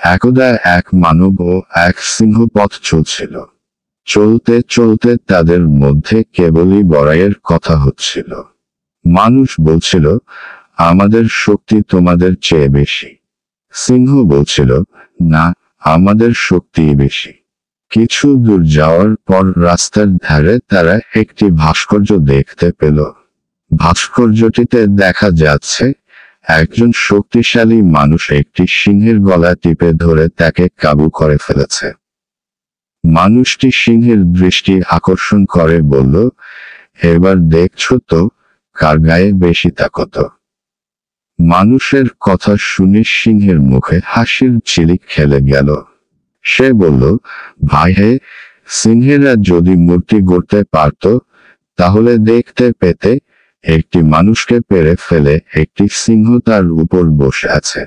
একদা এক মানব ও এক সিংহ পথ চলছিল। চলতে চলতে তাদের মধ্যে কেবলই বড়াইয়ের কথা হচ্ছিল। মানুষ বলছিল, আমাদের শক্তি তোমাদের চেয়ে বেশি। সিংহ বলছিল, না, আমাদের শক্তিই বেশি। কিছু দূর যাওয়ার পর রাস্তার ধারে তারা একটি ভাস্কর্য দেখতে পেল। ভাস্কর্যটিতে দেখা যাচ্ছে একজন শক্তিশালী মানুষ একটি সিংহের গলা টিপে ধরে তাকে কাবু করে ফেলেছে। মানুষটি সিংহের দৃষ্টি আকর্ষণ করে বলল, এবার দেখছো তো কার গায়ে বেশি তাকত। মানুষের কথা শুনে সিংহের মুখে হাসির ঝিলিক খেলে গেল। সে বলল, ভাই হে, সিংহেরা যদি মূর্তি গড়তে পারত তাহলে দেখতে পেতে একটি মানুষকে পেরে ফেলে একটি সিংহ তার উপর বসে আছে।